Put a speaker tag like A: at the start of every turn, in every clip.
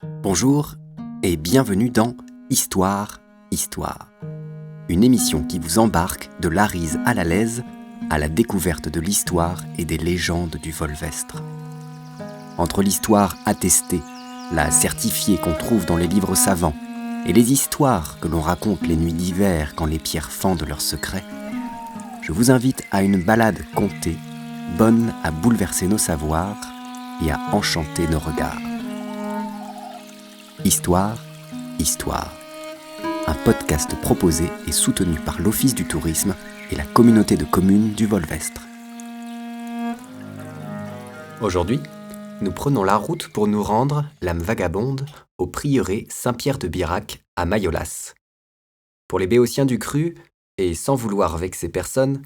A: Bonjour et bienvenue dans Histoire, une émission qui vous embarque de l'Arise à la Lèze à la découverte de l'histoire et des légendes du Volvestre. Entre l'histoire attestée, la certifiée qu'on trouve dans les livres savants, et les histoires que l'on raconte les nuits d'hiver quand les pierres fendent leurs secrets, je vous invite à une balade contée, bonne à bouleverser nos savoirs et à enchanter nos regards. Histoire, un podcast proposé et soutenu par l'Office du tourisme et la communauté de communes du Volvestre. Aujourd'hui, nous prenons la route pour nous rendre, l'âme vagabonde, au prieuré Saint-Pierre de Birac à Mayolass. Pour les Béotiens du Cru, et sans vouloir vexer personne,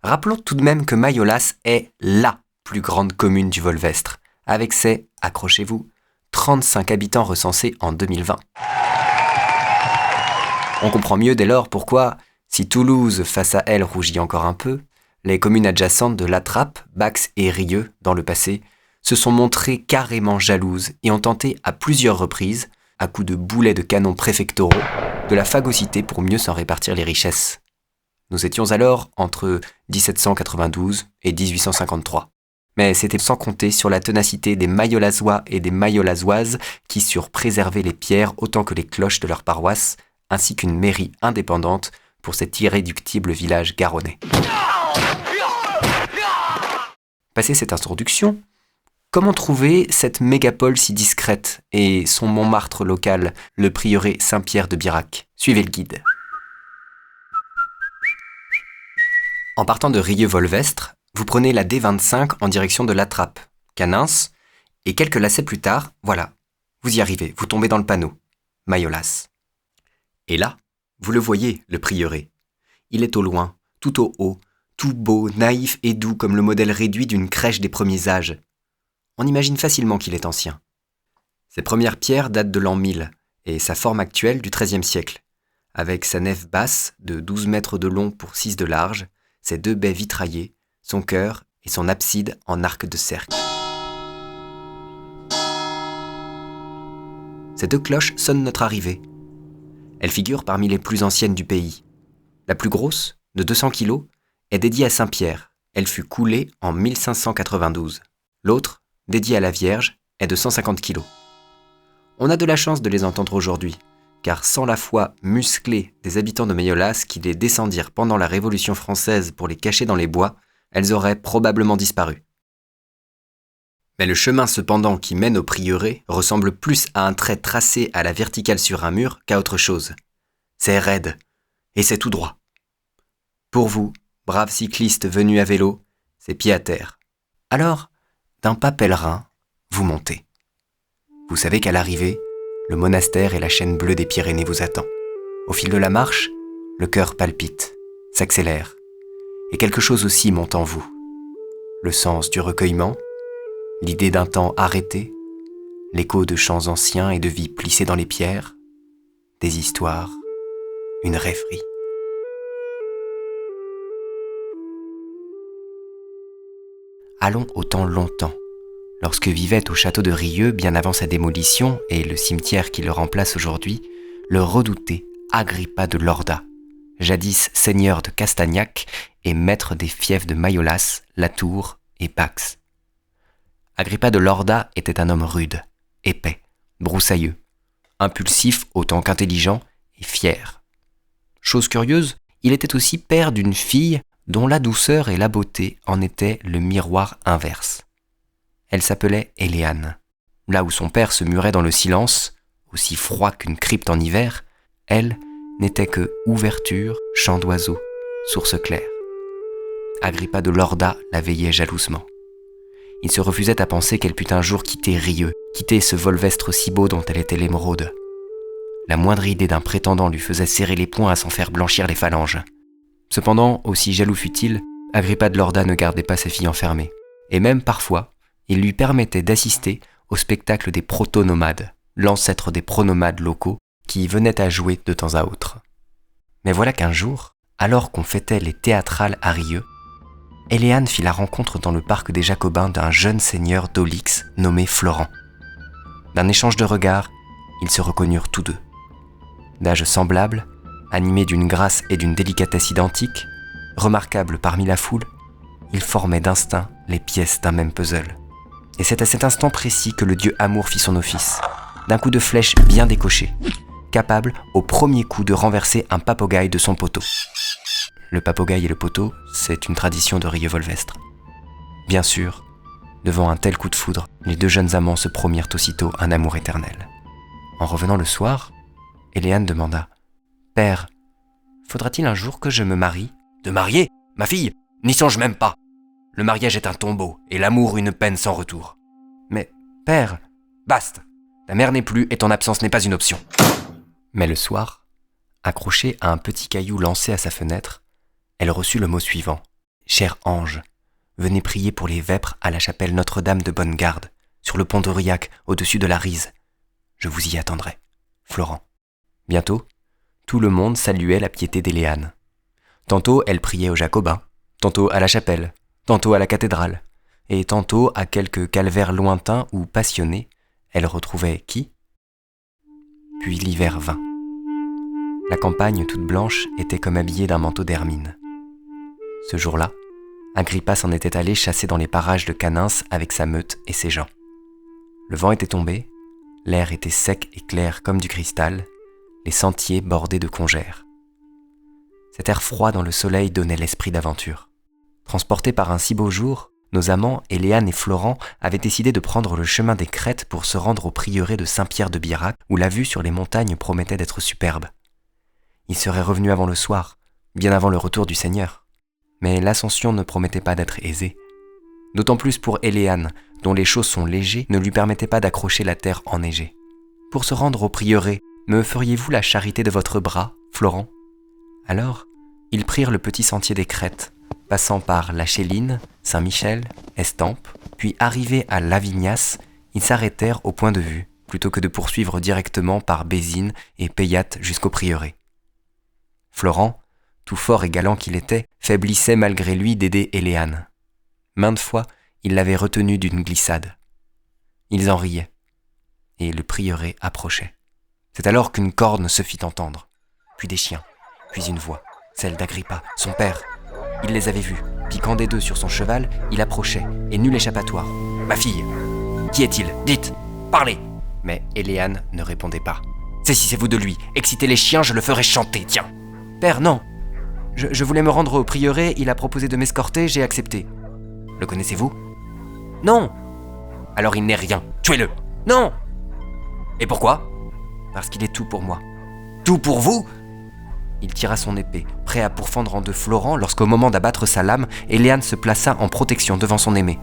A: rappelons tout de même que Mayolass est LA plus grande commune du Volvestre, avec ses, accrochez-vous, 35 habitants recensés en 2020. On comprend mieux dès lors pourquoi, si Toulouse face à elle rougit encore un peu, les communes adjacentes de La Trappe, Bax et Rieux, dans le passé, se sont montrées carrément jalouses et ont tenté à plusieurs reprises, à coups de boulets de canon préfectoraux, de la phagocyter pour mieux s'en répartir les richesses. Nous étions alors entre 1792 et 1853. Mais c'était sans compter sur la ténacité des Mayolassois et des Mayolassoises qui surent préserver les pierres autant que les cloches de leur paroisse, ainsi qu'une mairie indépendante pour cet irréductible village garonnais. Passé cette introduction, comment trouver cette mégapole si discrète et son Montmartre local, le prieuré Saint-Pierre de Birac ? Suivez le guide. En partant de Rieux-Volvestre, vous prenez la D25 en direction de La Trappe, Canins, et quelques lacets plus tard, voilà, vous y arrivez, vous tombez dans le panneau, Mayolass. Et là, vous le voyez, le prieuré. Il est au loin, tout au haut, tout beau, naïf et doux comme le modèle réduit d'une crèche des premiers âges. On imagine facilement qu'il est ancien. Ses premières pierres datent de l'an 1000 et sa forme actuelle du XIIIe siècle, avec sa nef basse de 12 mètres de long pour 6 de large, ses 2 baies vitraillées, son chœur et son abside en arc de cercle. Ces 2 cloches sonnent notre arrivée. Elles figurent parmi les plus anciennes du pays. La plus grosse, de 200 kilos, est dédiée à Saint-Pierre. Elle fut coulée en 1592. L'autre, dédiée à la Vierge, est de 150 kilos. On a de la chance de les entendre aujourd'hui, car sans la foi musclée des habitants de Mayolass qui les descendirent pendant la Révolution française pour les cacher dans les bois, elles auraient probablement disparu. Mais le chemin cependant qui mène au prieuré ressemble plus à un trait tracé à la verticale sur un mur qu'à autre chose. C'est raide, et c'est tout droit. Pour vous, braves cyclistes venus à vélo, c'est pied à terre. Alors, d'un pas pèlerin, vous montez. Vous savez qu'à l'arrivée, le monastère et la chaîne bleue des Pyrénées vous attend. Au fil de la marche, le cœur palpite, s'accélère. Et quelque chose aussi monte en vous. Le sens du recueillement, l'idée d'un temps arrêté, l'écho de chants anciens et de vies plissées dans les pierres, des histoires, une rêverie. Allons au temps longtemps, lorsque vivait au château de Rieux, bien avant sa démolition et le cimetière qui le remplace aujourd'hui, le redouté Agrippa de Lorda, jadis seigneur de Castagnac et maître des fiefs de Mayolass, Latour et Bax. Agrippa de Lorda était un homme rude, épais, broussailleux, impulsif autant qu'intelligent et fier. Chose curieuse, il était aussi père d'une fille dont la douceur et la beauté en étaient le miroir inverse. Elle s'appelait Éléane. Là où son père se murait dans le silence, aussi froid qu'une crypte en hiver, elle n'était que ouverture, chant d'oiseaux, source claire. Agrippa de Lorda la veillait jalousement. Il se refusait à penser qu'elle pût un jour quitter Rieux, quitter ce Volvestre si beau dont elle était l'émeraude. La moindre idée d'un prétendant lui faisait serrer les poings à s'en faire blanchir les phalanges. Cependant, aussi jaloux fut-il, Agrippa de Lorda ne gardait pas sa fille enfermée. Et même parfois, il lui permettait d'assister au spectacle des proto-nomades, l'ancêtre des pronomades locaux, qui venaient à jouer de temps à autre. Mais voilà qu'un jour, alors qu'on fêtait les théâtrales à Rieux, Éléane fit la rencontre dans le parc des Jacobins d'un jeune seigneur d'Olix nommé Florent. D'un échange de regards, ils se reconnurent tous deux. D'âge semblable, animés d'une grâce et d'une délicatesse identiques, remarquables parmi la foule, ils formaient d'instinct les pièces d'un même puzzle. Et c'est à cet instant précis que le dieu Amour fit son office, d'un coup de flèche bien décoché, capable au premier coup de renverser un papogaille de son poteau. Le papogaille et le poteau, c'est une tradition de Rieux-Volvestre. Bien sûr, devant un tel coup de foudre, les deux jeunes amants se promirent aussitôt un amour éternel. En revenant le soir, Éléane demanda « Père, faudra-t-il un jour que je me marie ?»« De marier, ma fille, n'y songe même pas. Le mariage est un tombeau et l'amour une peine sans retour. »« Mais, père, basta. Ta mère n'est plus et ton absence n'est pas une option. » Mais le soir, accrochée à un petit caillou lancé à sa fenêtre, elle reçut le mot suivant. « Cher ange, venez prier pour les vêpres à la chapelle Notre-Dame de Bonne-Garde, sur le pont d'Aurillac, au-dessus de la Rise. Je vous y attendrai. Florent. » Bientôt, tout le monde saluait la piété d'Éléane. Tantôt elle priait aux Jacobins, tantôt à la chapelle, tantôt à la cathédrale, et tantôt à quelque calvaire lointain où, passionnée, elle retrouvait qui ? Puis l'hiver vint. La campagne toute blanche était comme habillée d'un manteau d'hermine. Ce jour-là, Agrippa s'en était allé chasser dans les parages de Canins avec sa meute et ses gens. Le vent était tombé, l'air était sec et clair comme du cristal, les sentiers bordés de congères. Cet air froid dans le soleil donnait l'esprit d'aventure. Transportés par un si beau jour, nos amants, Éléane et Florent, avaient décidé de prendre le chemin des crêtes pour se rendre au prieuré de Saint-Pierre de Birac, où la vue sur les montagnes promettait d'être superbe. Ils seraient revenus avant le soir, bien avant le retour du Seigneur. Mais l'ascension ne promettait pas d'être aisée. D'autant plus pour Éléane, dont les chaussons légers ne lui permettaient pas d'accrocher la terre enneigée. « Pour se rendre au prieuré, me feriez-vous la charité de votre bras, Florent ?» Alors, ils prirent le petit sentier des crêtes, passant par La Chéline, Saint-Michel, Estampes, puis arrivés à Lavignas, ils s'arrêtèrent au point de vue, plutôt que de poursuivre directement par Bézines et Payatte jusqu'au prieuré. Florent, tout fort et galant qu'il était, faiblissait malgré lui d'aider Éléane. Maintes fois, il l'avait retenue d'une glissade. Ils en riaient, et le prieuré approchait. C'est alors qu'une corne se fit entendre, puis des chiens, puis une voix, celle d'Agrippa, son père. Il les avait vus, piquant des deux sur son cheval, il approchait, et nul échappatoire. « Ma fille, qui est-il ? Dites, parlez !» Mais Éléane ne répondait pas. « Saisissez-vous de lui, excitez les chiens, je le ferai chanter, tiens !»« Père, non. Je voulais me rendre au prieuré, il a proposé de m'escorter, j'ai accepté. »« Le connaissez-vous ? » ?»« Non. »« Alors il n'est rien, tuez-le !»« Non. »« Et pourquoi ? » ?»« Parce qu'il est tout pour moi. »« Tout pour vous ? » Il tira son épée, prêt à pourfendre en deux Florent lorsqu'au moment d'abattre sa lame, Éléane se plaça en protection devant son aimé.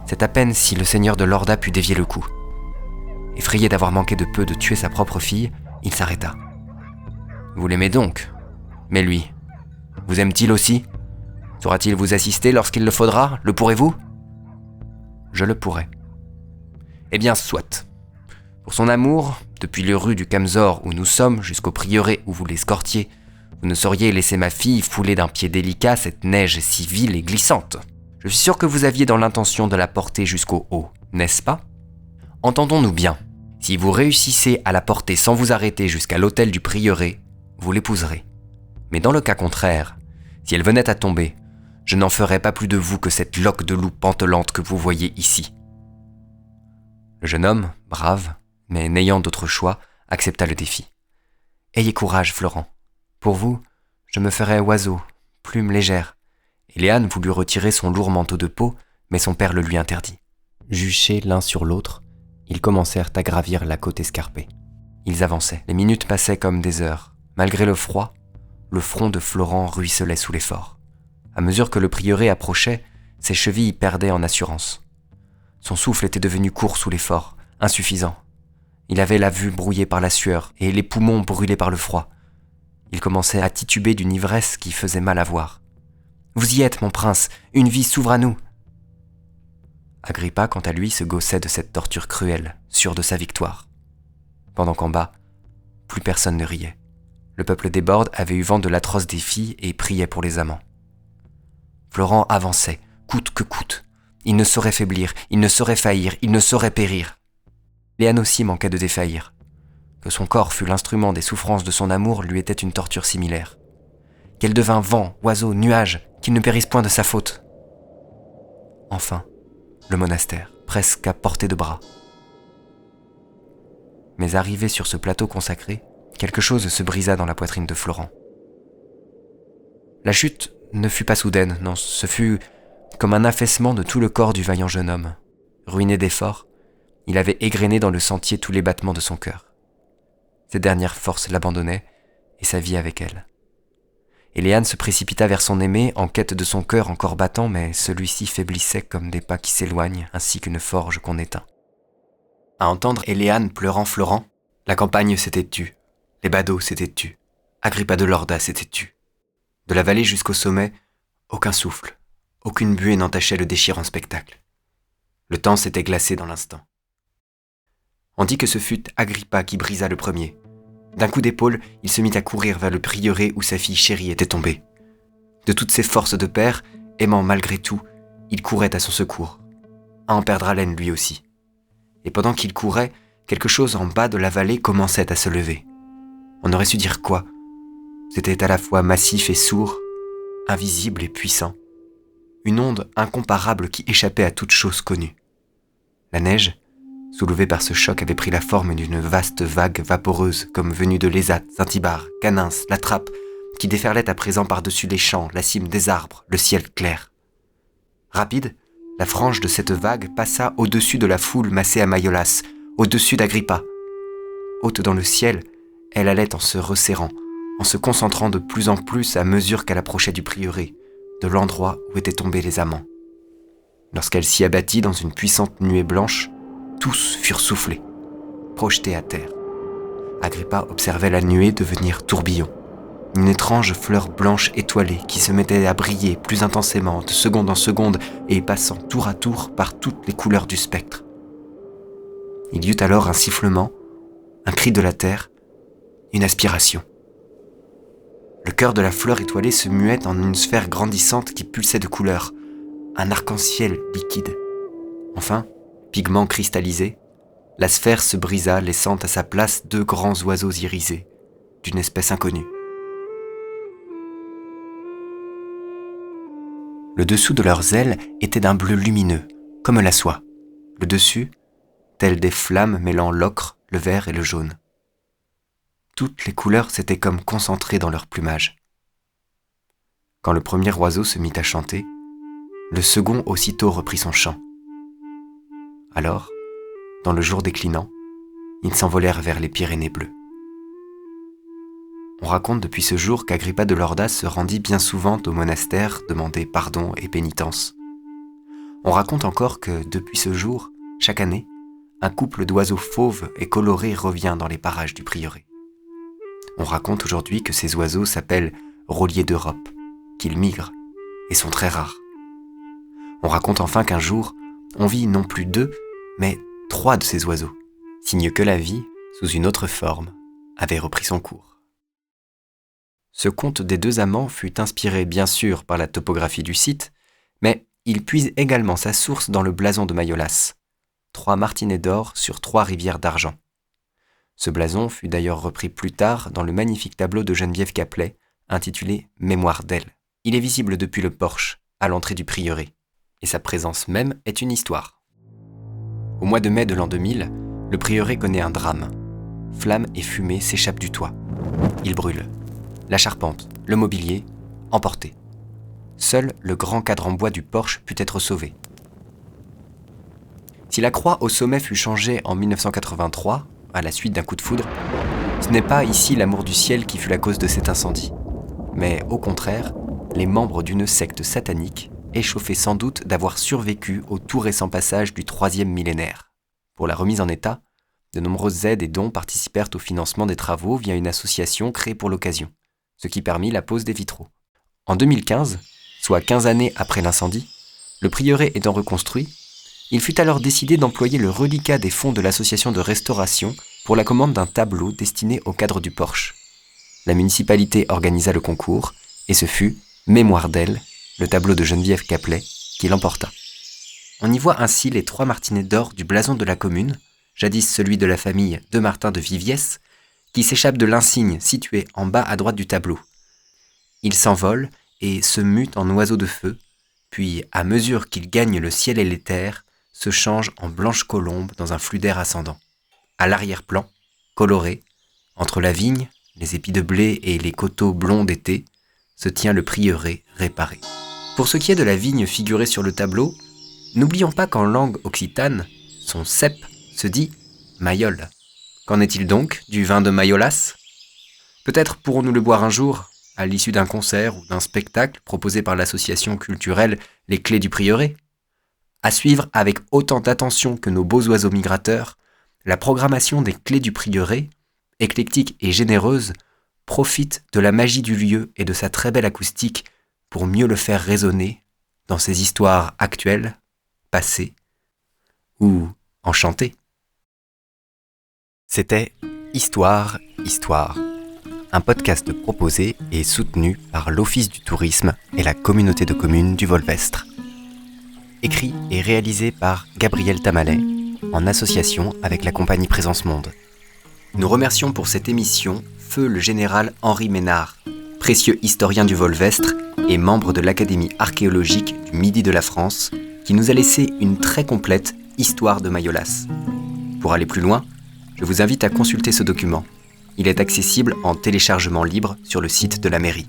A: C'est à peine si le seigneur de Lorda put dévier le coup. Effrayé d'avoir manqué de peu de tuer sa propre fille, il s'arrêta. « Vous l'aimez donc ? Mais lui, vous aime-t-il aussi ? Saura-t-il vous assister lorsqu'il le faudra ? Le pourrez-vous ? » ?»« Je le pourrai. »« Eh bien, soit. Pour son amour, depuis les rues du Camzor où nous sommes jusqu'au prieuré où vous l'escortiez, vous ne sauriez laisser ma fille fouler d'un pied délicat cette neige si vile et glissante. Je suis sûr que vous aviez dans l'intention de la porter jusqu'au haut, n'est-ce pas ? Entendons-nous bien. Si vous réussissez à la porter sans vous arrêter jusqu'à l'autel du prieuré, vous l'épouserez. Mais dans le cas contraire, si elle venait à tomber, je n'en ferai pas plus de vous que cette loque de loup pantelante que vous voyez ici. » Le jeune homme, brave, mais n'ayant d'autre choix, accepta le défi. « Ayez courage, Florent. Pour vous, je me ferai oiseau, plume légère. » Éléane voulut retirer son lourd manteau de peau, mais son père le lui interdit. Juchés l'un sur l'autre, ils commencèrent à gravir la côte escarpée. Ils avançaient, les minutes passaient comme des heures. Malgré le froid, le front de Florent ruisselait sous l'effort. À mesure que le prieuré approchait, ses chevilles perdaient en assurance. Son souffle était devenu court sous l'effort, insuffisant. Il avait la vue brouillée par la sueur et les poumons brûlés par le froid. Il commençait à tituber d'une ivresse qui faisait mal à voir. « Vous y êtes, mon prince, une vie s'ouvre à nous !» Agrippa, quant à lui, se gaussait de cette torture cruelle, sûr de sa victoire. Pendant qu'en bas, plus personne ne riait. Le peuple des Bordes avait eu vent de l'atroce défi et priait pour les amants. Florent avançait, coûte que coûte. Il ne saurait faiblir, il ne saurait faillir, il ne saurait périr. Léane aussi manquait de défaillir. Que son corps fût l'instrument des souffrances de son amour lui était une torture similaire. Qu'elle devint vent, oiseau, nuage, qu'il ne périsse point de sa faute. Enfin, le monastère, presque à portée de bras. Mais arrivé sur ce plateau consacré, quelque chose se brisa dans la poitrine de Florent. La chute ne fut pas soudaine, non, ce fut comme un affaissement de tout le corps du vaillant jeune homme. Ruiné d'efforts, il avait égrené dans le sentier tous les battements de son cœur. Ses dernières forces l'abandonnaient, et sa vie avec elle. Et Léane se précipita vers son aimé en quête de son cœur encore battant, mais celui-ci faiblissait comme des pas qui s'éloignent, ainsi qu'une forge qu'on éteint. À entendre Éléane pleurant Florent, la campagne s'était tue, les badauds s'étaient tus, Agrippa de Lorda s'était tue. De la vallée jusqu'au sommet, aucun souffle, aucune buée n'entachait le déchirant spectacle. Le temps s'était glacé dans l'instant. On dit que ce fut Agrippa qui brisa le premier. D'un coup d'épaule, il se mit à courir vers le prieuré où sa fille chérie était tombée. De toutes ses forces de père, aimant malgré tout, il courait à son secours, à en perdre haleine lui aussi. Et pendant qu'il courait, quelque chose en bas de la vallée commençait à se lever. On aurait su dire quoi ? C'était à la fois massif et sourd, invisible et puissant. Une onde incomparable qui échappait à toute chose connue. La neige, soulevée par ce choc, avait pris la forme d'une vaste vague vaporeuse, comme venue de l'Ésate, Saint-Ibard, Canins, la Trappe, qui déferlait à présent par-dessus les champs, la cime des arbres, le ciel clair. Rapide, la frange de cette vague passa au-dessus de la foule massée à Mayolas, au-dessus d'Agrippa. Haute dans le ciel, elle allait en se resserrant, en se concentrant de plus en plus à mesure qu'elle approchait du prieuré, de l'endroit où étaient tombés les amants. Lorsqu'elle s'y abattit dans une puissante nuée blanche, tous furent soufflés, projetés à terre. Agrippa observait la nuée devenir tourbillon, une étrange fleur blanche étoilée qui se mettait à briller plus intensément de seconde en seconde et passant tour à tour par toutes les couleurs du spectre. Il y eut alors un sifflement, un cri de la terre, une aspiration. Le cœur de la fleur étoilée se muait en une sphère grandissante qui pulsait de couleurs, un arc-en-ciel liquide. Enfin, pigment cristallisé, la sphère se brisa, laissant à sa place deux grands oiseaux irisés, d'une espèce inconnue. Le dessous de leurs ailes était d'un bleu lumineux, comme la soie. Le dessus, tel des flammes mêlant l'ocre, le vert et le jaune. Toutes les couleurs s'étaient comme concentrées dans leur plumage. Quand le premier oiseau se mit à chanter, le second aussitôt reprit son chant. Alors, dans le jour déclinant, ils s'envolèrent vers les Pyrénées bleues. On raconte depuis ce jour qu'Agrippa de Lorda se rendit bien souvent au monastère demander pardon et pénitence. On raconte encore que, depuis ce jour, chaque année, un couple d'oiseaux fauves et colorés revient dans les parages du prieuré. On raconte aujourd'hui que ces oiseaux s'appellent rôliers d'Europe, qu'ils migrent et sont très rares. On raconte enfin qu'un jour, on vit non plus 2, mais 3 de ces oiseaux, signe que la vie, sous une autre forme, avait repris son cours. Ce conte des 2 amants fut inspiré bien sûr par la topographie du site, mais il puise également sa source dans le blason de Mayolas, 3 martinets d'or sur 3 rivières d'argent. Ce blason fut d'ailleurs repris plus tard dans le magnifique tableau de Geneviève Caplet, intitulé « Mémoire d'elle ». Il est visible depuis le porche, à l'entrée du prieuré, et sa présence même est une histoire. Au mois de mai de l'an 2000, le prieuré connaît un drame. Flammes et fumée s'échappent du toit. Il brûle. La charpente, le mobilier, emportés. Seul le grand cadre en bois du porche put être sauvé. Si la croix au sommet fut changée en 1983, à la suite d'un coup de foudre, ce n'est pas ici l'amour du ciel qui fut la cause de cet incendie, mais au contraire, les membres d'une secte satanique, échauffés sans doute d'avoir survécu au tout récent passage du 3e millénaire. Pour la remise en état, de nombreuses aides et dons participèrent au financement des travaux via une association créée pour l'occasion, ce qui permit la pose des vitraux. En 2015, soit 15 années après l'incendie, le prieuré étant reconstruit, il fut alors décidé d'employer le reliquat des fonds de l'association de restauration pour la commande d'un tableau destiné au cadre du porche. La municipalité organisa le concours, et ce fut « Mémoire d'elle », le tableau de Geneviève Caplet, qui l'emporta. On y voit ainsi les 3 martinets d'or du blason de la commune, jadis celui de la famille de Martin de Viviès, qui s'échappe de l'insigne situé en bas à droite du tableau. Il s'envole et se mute en oiseau de feu, puis, à mesure qu'il gagne le ciel et les terres, se change en blanche colombe dans un flux d'air ascendant. À l'arrière-plan, coloré, entre la vigne, les épis de blé et les coteaux blonds d'été, se tient le prieuré réparé. Pour ce qui est de la vigne figurée sur le tableau, n'oublions pas qu'en langue occitane, son cep se dit Mayol. Qu'en est-il donc du vin de Mayolas ? Peut-être pourrons-nous le boire un jour, à l'issue d'un concert ou d'un spectacle proposé par l'association culturelle Les Clés du Prieuré. À suivre avec autant d'attention que nos beaux oiseaux migrateurs, la programmation des Clés du Prieuré, éclectique et généreuse, profite de la magie du lieu et de sa très belle acoustique pour mieux le faire résonner dans ses histoires actuelles, passées ou enchantées. C'était Histoire, un podcast proposé et soutenu par l'Office du tourisme et la communauté de communes du Volvestre. Écrit et réalisé par Gabriel Tamalet, en association avec la compagnie Présence Monde. Nous remercions pour cette émission Feu le général Henri Ménard, précieux historien du Volvestre et membre de l'Académie archéologique du Midi de la France, qui nous a laissé une très complète histoire de Mayolas. Pour aller plus loin, je vous invite à consulter ce document. Il est accessible en téléchargement libre sur le site de la mairie.